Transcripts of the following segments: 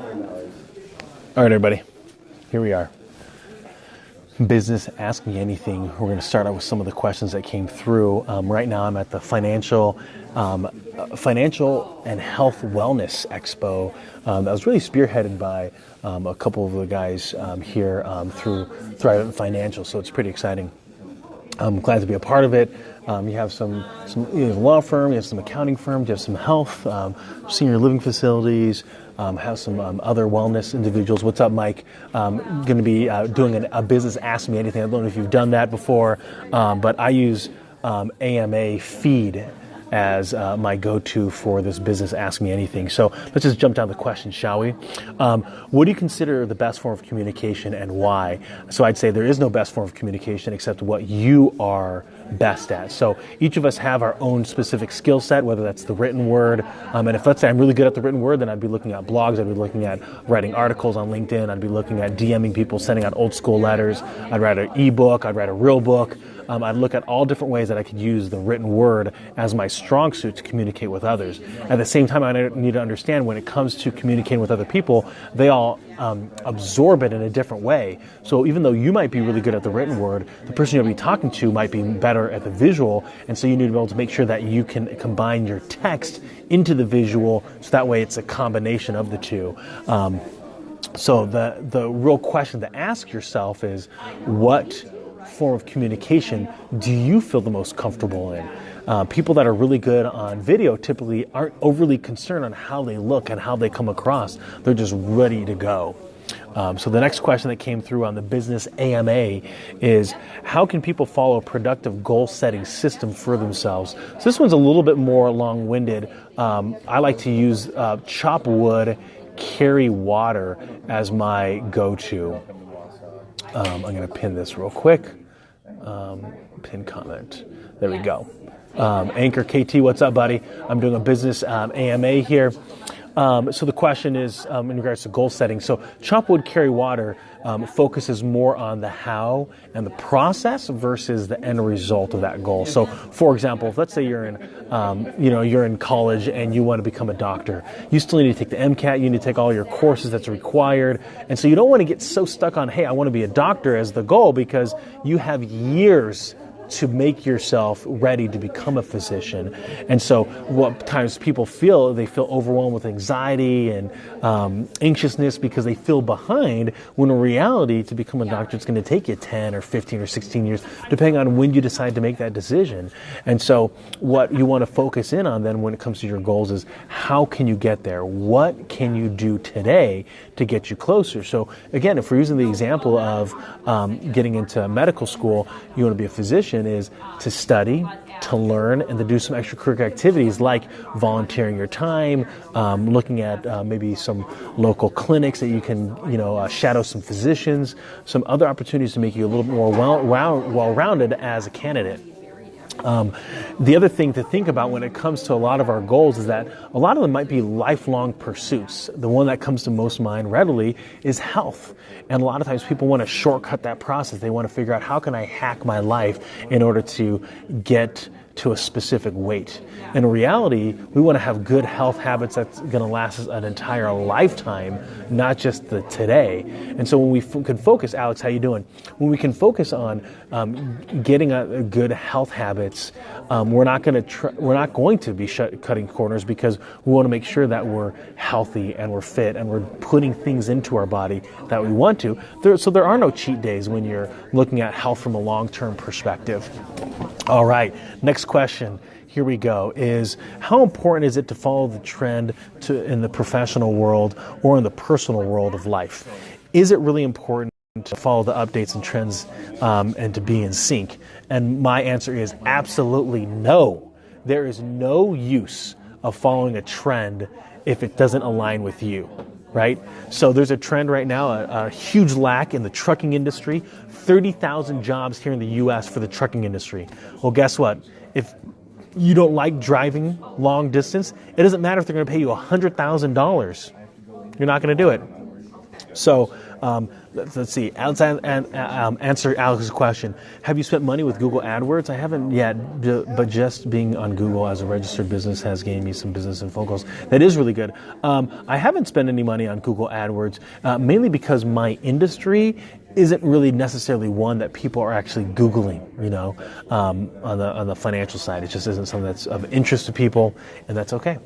All right, everybody, here we are. Business Ask Me Anything. We're going to start out with some of the questions that came through. Right now, I'm at the Financial and Health Wellness Expo that was really spearheaded by a couple of the guys here through Thrive Financial. So it's pretty exciting. I'm glad to be a part of it. You have some you have a law firm, you have some accounting firms, you have some health, senior living facilities, have some other wellness individuals. What's up, Mike? Going to be doing a business Ask Me Anything. I don't know if you've done that before, but I use AMA Feed as my go-to for this business Ask Me Anything. So let's just jump down the question, shall we? What do you consider the best form of communication and why? So I'd say there is no best form of communication except what you are best at. So each of us have our own specific skill set, whether that's the written word. And if let's say I'm really good at the written word, then I'd be looking at blogs, I'd be looking at writing articles on LinkedIn, I'd be looking at DMing people, sending out old school letters, I'd write an ebook, I'd write a real book. I'd look at all different ways that I could use the written word as my strong suit to communicate with others. At the same time, I need to understand when it comes to communicating with other people, they all absorb it in a different way. So even though you might be really good at the written word, the person you'll be talking to might be better at the visual, and so you need to be able to make sure that you can combine your text into the visual, so that way it's a combination of the two. So the real question to ask yourself is, what form of communication do you feel the most comfortable in? People that are really good on video typically aren't overly concerned on how they look and how they come across. They're just ready to go. So the next question that came through on the business AMA is, how can people follow a productive goal-setting system for themselves? So this one's a little bit more long-winded. I like to use chop wood, carry water as my go-to. I'm going to pin this real quick. Pin comment. There we go. Anchor KT, what's up, buddy? I'm doing a business AMA here. So the question is in regards to goal setting. So chop wood, carry water focuses more on the how and the process versus the end result of that goal. So, for example, if let's say you're in college and you want to become a doctor, you still need to take the MCAT. You need to take all your courses that's required, and so you don't want to get so stuck on, hey, I want to be a doctor as the goal, because you have years to make yourself ready to become a physician. And so what times people feel, they feel overwhelmed with anxiety and anxiousness because they feel behind, when in reality, to become a doctor, it's going to take you 10 or 15 or 16 years, depending on when you decide to make that decision. And so what you want to focus in on then when it comes to your goals is, how can you get there? What can you do today to get you closer? So again, if we're using the example of getting into medical school, you want to be a physician, is to study, to learn, and to do some extracurricular activities like volunteering your time, looking at maybe some local clinics that you can, shadow some physicians, some other opportunities to make you a little bit more well-rounded as a candidate. The other thing to think about when it comes to a lot of our goals is that a lot of them might be lifelong pursuits. The one that comes to most mind readily is health. And a lot of times people want to shortcut that process. They want to figure out, how can I hack my life in order to get to a specific weight. In reality, we want to have good health habits that's going to last us an entire lifetime, not just the today. And so when we can focus, Alex, how you doing? When we can focus on getting a good health habits, we're not going to be cutting corners, because we want to make sure that we're healthy and we're fit and we're putting things into our body that we want to. So there are no cheat days when you're looking at health from a long-term perspective. All right, next question, here we go, is how important is it to follow the trend in the professional world or in the personal world of life? Is it really important to follow the updates and trends and to be in sync? And my answer is absolutely no. There is no use of following a trend if it doesn't align with you. Right? So there's a trend right now, a huge lack in the trucking industry, 30,000 jobs here in the U.S. for the trucking industry. Well, guess what? If you don't like driving long distance, it doesn't matter if they're going to pay you $100,000. You're not going to do it. So Let's see. Answer Alex's question. Have you spent money with Google AdWords? I haven't yet, but just being on Google as a registered business has gained me some business and phone calls. That is really good. I haven't spent any money on Google AdWords, mainly because my industry isn't really necessarily one that people are actually Googling, on the financial side. It just isn't something that's of interest to people, and that's okay.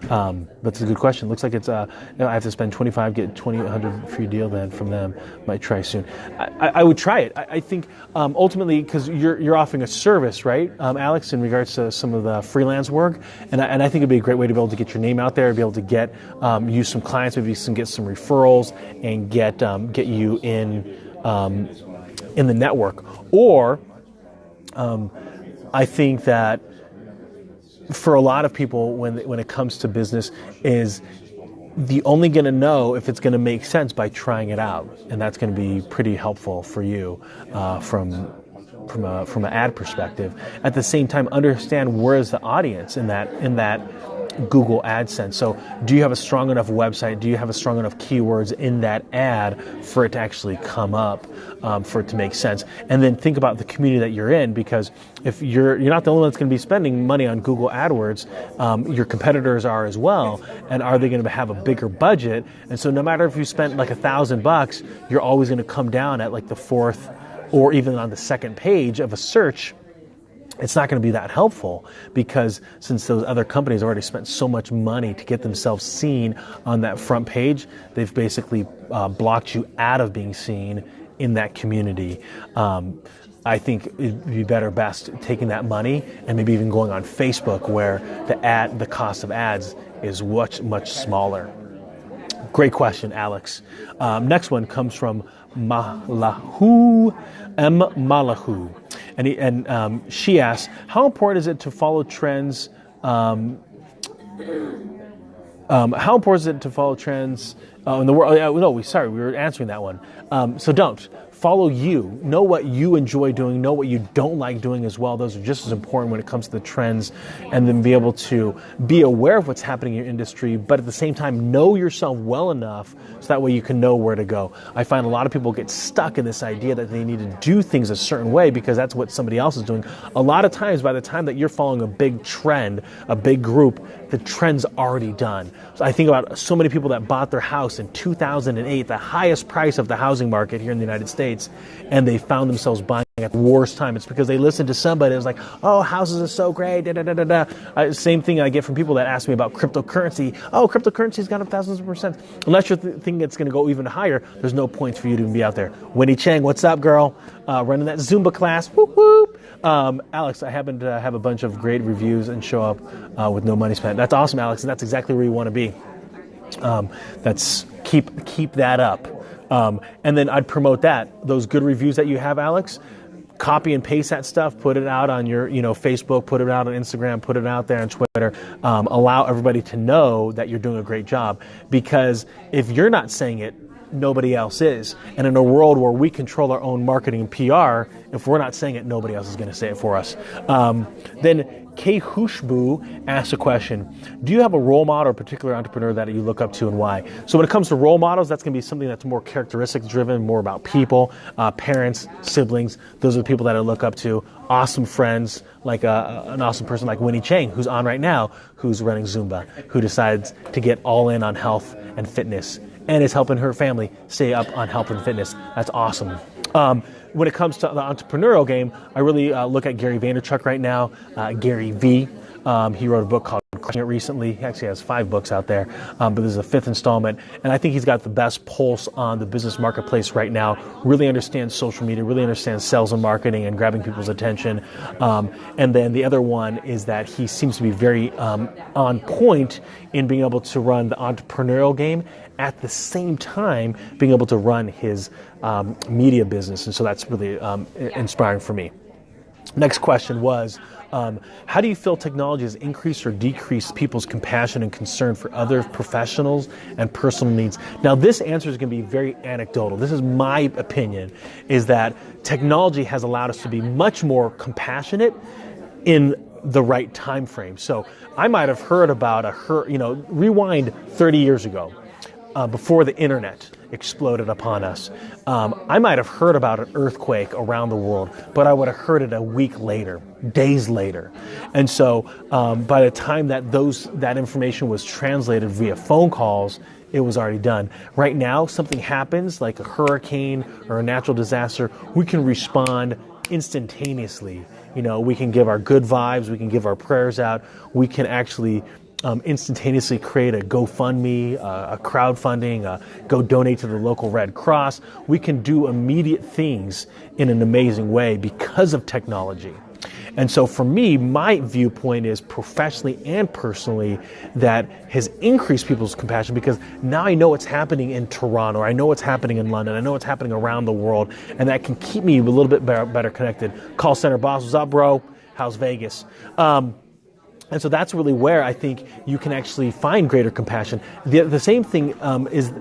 That's a good question. Looks like it's I have to spend $25, get $2,100 free deal then from them. Might try soon. I would try it. I think ultimately, because you're offering a service, right, Alex, in regards to some of the freelance work, and I think it'd be a great way to be able to get your name out there, be able to get use some clients, maybe get some referrals, and get you in the network. Or I think that for a lot of people, when it comes to business, is the only going to know if it's going to make sense by trying it out, and that's going to be pretty helpful for you from an ad perspective. At the same time, understand where is the audience in that Google AdSense. So do you have a strong enough website? Do you have a strong enough keywords in that ad for it to actually come up, for it to make sense? And then think about the community that you're in, because if you're not the only one that's going to be spending money on Google AdWords, your competitors are as well. And are they going to have a bigger budget? And so no matter if you spent like $1,000, you're always going to come down at like the fourth or even on the second page of a search. It's not going to be that helpful, because since those other companies already spent so much money to get themselves seen on that front page, they've basically blocked you out of being seen in that community. I think it'd be best taking that money and maybe even going on Facebook, where the cost of ads is much smaller. Great question, Alex. Next one comes from Malahu. And she asks, how important is it to follow trends? How important is it to follow trends in the world? We were answering that one. So don't. Follow you. Know what you enjoy doing. Know what you don't like doing as well. Those are just as important when it comes to the trends, and then be able to be aware of what's happening in your industry, but at the same time, know yourself well enough so that way you can know where to go. I find a lot of people get stuck in this idea that they need to do things a certain way because that's what somebody else is doing. A lot of times, by the time that you're following a big trend, a big group, the trend's already done. So I think about so many people that bought their house in 2008, the highest price of the housing market here in the United States, and they found themselves buying at the worst time. It's because they listened to somebody that was like, oh, houses are so great, same thing I get from people that ask me about cryptocurrency. Oh, cryptocurrency's gone up thousands of percent. Unless you're thinking it's going to go even higher, there's no point for you to be out there. Winnie Chang, what's up, girl? Running that Zumba class. Whoop, whoop. Alex, I happen to have a bunch of great reviews and show up with no money spent. That's awesome, Alex, and that's exactly where you want to be. Keep that up. And then I'd promote that. Those good reviews that you have, Alex, copy and paste that stuff, put it out on your Facebook, put it out on Instagram, put it out there on Twitter. Allow everybody to know that you're doing a great job. Because if you're not saying it, nobody else is. And in a world where we control our own marketing and PR, if we're not saying it, nobody else is going to say it for us. Then Kay Hushbu asked a question. Do you have a role model or particular entrepreneur that you look up to, and why? So when it comes to role models, that's going to be something that's more characteristics driven, more about people, parents, siblings. Those are the people that I look up to. Awesome friends, like an awesome person like Winnie Chang, who's on right now, who's running Zumba, who decides to get all in on health and fitness, and is helping her family stay up on health and fitness. That's awesome. When it comes to the entrepreneurial game, I really look at Gary Vaynerchuk right now, Gary V. He wrote a book called Crushing It recently. He actually has 5 books out there, but this is a 5th installment. And I think he's got the best pulse on the business marketplace right now, really understands social media, really understands sales and marketing and grabbing people's attention. And then the other one is that he seems to be very on point in being able to run the entrepreneurial game at the same time being able to run his media business. And so that's really inspiring for me. Next question was, how do you feel technology has increased or decreased people's compassion and concern for other professionals and personal needs? Now, this answer is going to be very anecdotal. This is my opinion, is that technology has allowed us to be much more compassionate in the right time frame. So I might have heard about rewind 30 years ago, before the internet, exploded upon us. I might have heard about an earthquake around the world, but I would have heard it a week later, days later. And so by the time that information was translated via phone calls, it was already done. Right now, something happens like a hurricane or a natural disaster, we can respond instantaneously. We can give our good vibes, we can give our prayers out, we can actually instantaneously create a GoFundMe, a crowdfunding, go donate to the local Red Cross. We can do immediate things in an amazing way because of technology. And so for me, my viewpoint is professionally and personally that has increased people's compassion, because now I know what's happening in Toronto, or I know what's happening in London, I know what's happening around the world, and that can keep me a little bit better connected. Call center boss, what's up, bro? How's Vegas? And so that's really where I think you can actually find greater compassion. The same thing is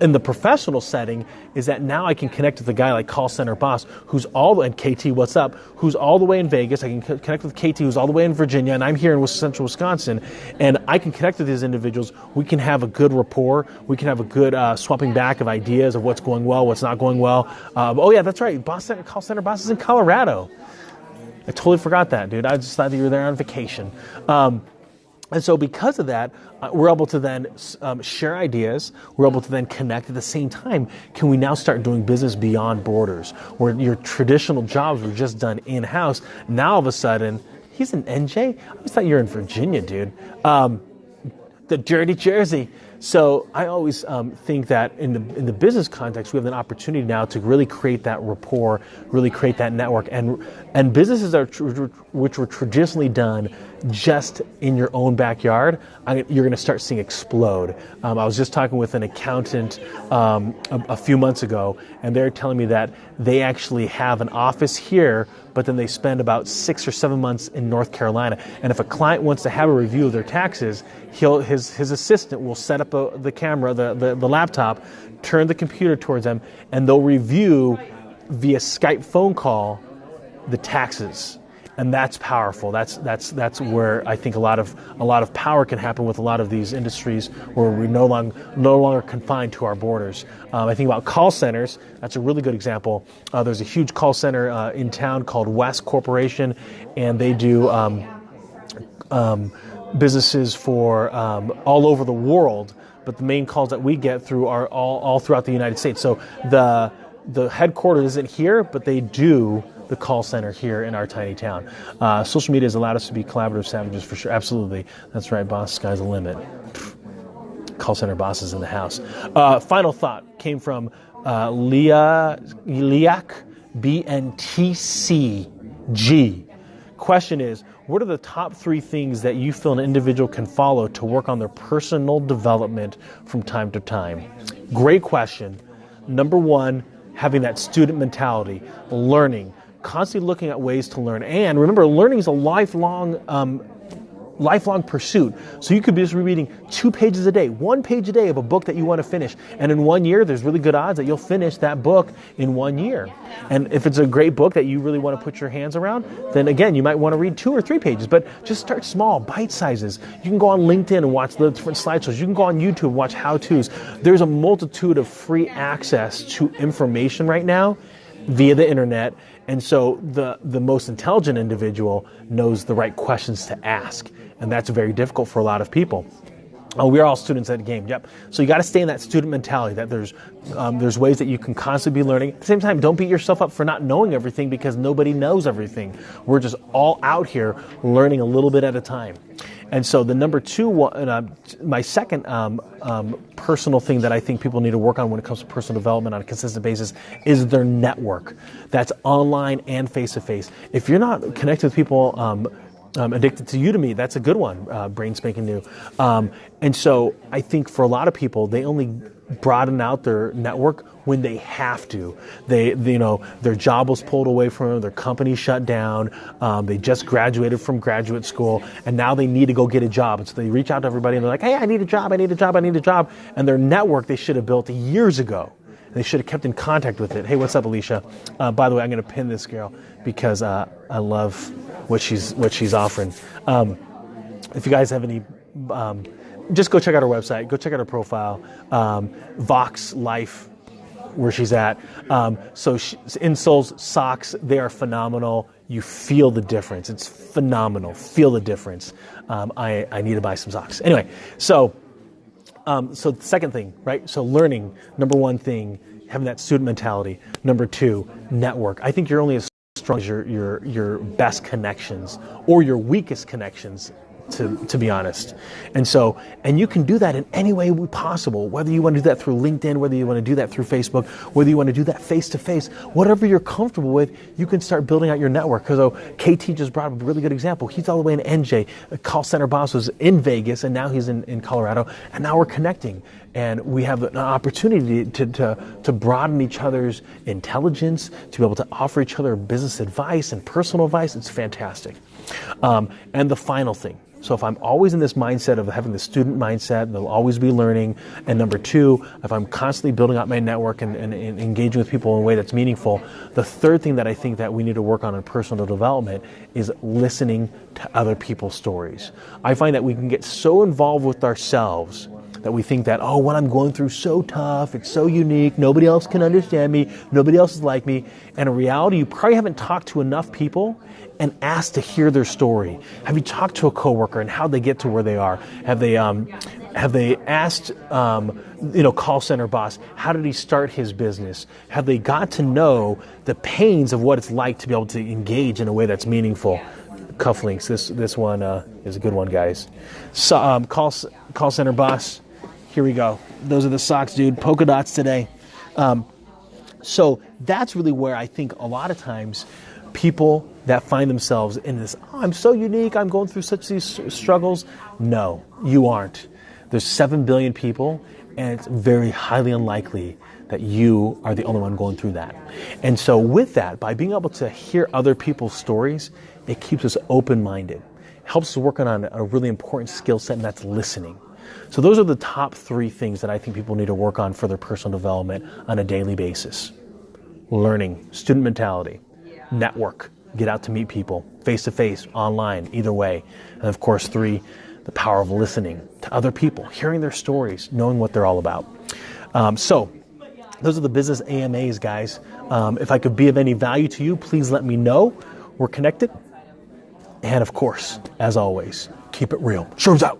in the professional setting, is that now I can connect with a guy like call center boss, who's and KT, what's up, who's all the way in Vegas. I can connect with KT, who's all the way in Virginia, and I'm here in central Wisconsin, and I can connect with these individuals. We can have a good rapport. We can have a good swapping back of ideas of what's going well, what's not going well. Oh yeah, that's right. Call center boss is in Colorado. I totally forgot that, dude. I just thought that you were there on vacation. And so because of that, we're able to then share ideas. We're able to then connect. At the same time, can we now start doing business beyond borders, where your traditional jobs were just done in-house? Now all of a sudden, he's in NJ? I just thought you were in Virginia, dude. The dirty Jersey. So I always think that in the business context, we have an opportunity now to really create that rapport, really create that network, and businesses which were traditionally done just in your own backyard, you're going to start seeing explode. I was just talking with an accountant a few months ago, and they're telling me that they actually have an office here, but then they spend about 6 or 7 months in North Carolina. And if a client wants to have a review of their taxes, his assistant will set up the camera, the laptop, turn the computer towards them, and they'll review via Skype phone call the taxes. And that's powerful. That's where I think a lot of power can happen with a lot of these industries, where we're no longer confined to our borders. I think about call centers. That's a really good example. There's a huge call center in town called West Corporation, and they do businesses for all over the world. But the main calls that we get through are all throughout the United States. So the headquarters isn't here, but they do the call center here in our tiny town. Social media has allowed us to be collaborative savages for sure. Absolutely. That's right, boss. Sky's the limit. Call center bosses in the house. Final thought came from Liak BNTCG. Question is, what are the top 3 things that you feel an individual can follow to work on their personal development from time to time? Great question. Number 1, having that student mentality, learning, constantly looking at ways to learn. And remember, learning is a lifelong pursuit. So you could be just reading 2 pages a day, 1 page a day of a book that you want to finish. And in 1 year, there's really good odds that you'll finish that book in 1 year. And if it's a great book that you really want to put your hands around, then again, you might want to read 2 or 3 pages, but just start small, bite sizes. You can go on LinkedIn and watch the different slideshows. You can go on YouTube and watch how-tos. There's a multitude of free access to information right now via the internet. And so the most intelligent individual knows the right questions to ask. And that's very difficult for a lot of people. We're all students at the game. Yep. So you got to stay in that student mentality, that there's ways that you can constantly be learning. At the same time, don't beat yourself up for not knowing everything, because nobody knows everything. We're just all out here learning a little bit at a time. And so the number 2, my second personal thing that I think people need to work on when it comes to personal development on a consistent basis is their network. That's online and face-to-face. If you're not connected with people addicted to Udemy, that's a good one, brain spanking new. And so I think for a lot of people, they only broaden out their network when they have to. Their job was pulled away from them, their company shut down, they just graduated from graduate school, and now they need to go get a job. And so they reach out to everybody and they're like, hey, I need a job. And their network they should have built years ago. They should have kept in contact with it. Hey, what's up, Alicia? By the way, I'm going to pin this girl because I love what she's offering. If you guys have any just go check out her website. Go check out her profile. Vox Life, where she's at. Insoles, socks, they are phenomenal. You feel the difference. It's phenomenal. Feel the difference. I need to buy some socks. Anyway, so the second thing, right? So learning, number one thing, having that student mentality. Number two, network. I think you're only as strong as your best connections or your weakest connections, to be honest. And you can do that in any way possible, whether you want to do that through LinkedIn, whether you want to do that through Facebook, whether you want to do that face-to-face, whatever you're comfortable with, you can start building out your network. Because KT just brought up a really good example. He's all the way in NJ. A call center boss was in Vegas, and now he's in Colorado, and now we're connecting. And we have an opportunity to broaden each other's intelligence, to be able to offer each other business advice and personal advice. It's fantastic. And the final thing, so if I'm always in this mindset of having the student mindset, and they'll always be learning, and number two, if I'm constantly building out my network and engaging with people in a way that's meaningful, the third thing that I think that we need to work on in personal development is listening to other people's stories. I find that we can get so involved with ourselves that we think that, oh, what I'm going through is so tough, it's so unique, nobody else can understand me, nobody else is like me. And in reality, you probably haven't talked to enough people and asked to hear their story. Have you talked to a coworker and how they get to where they are? Have they asked, call center boss, how did he start his business? Have they got to know the pains of what it's like to be able to engage in a way that's meaningful? Cufflinks, this one is a good one, guys. So, call center boss. Here we go. Those are the socks, dude. Polka dots today. So that's really where I think a lot of times people that find themselves in this, I'm so unique, I'm going through such these struggles. No, you aren't. There's 7 billion people, and it's very highly unlikely that you are the only one going through that. And so with that, by being able to hear other people's stories, it keeps us open-minded. It helps us work on a really important skill set, and that's listening. So those are the top 3 things that I think people need to work on for their personal development on a daily basis. Learning, student mentality, network, get out to meet people, face-to-face, online, either way. And of course, 3, the power of listening to other people, hearing their stories, knowing what they're all about. So those are the business AMAs, guys. If I could be of any value to you, please let me know. We're connected. And of course, as always, keep it real. Sherm's out.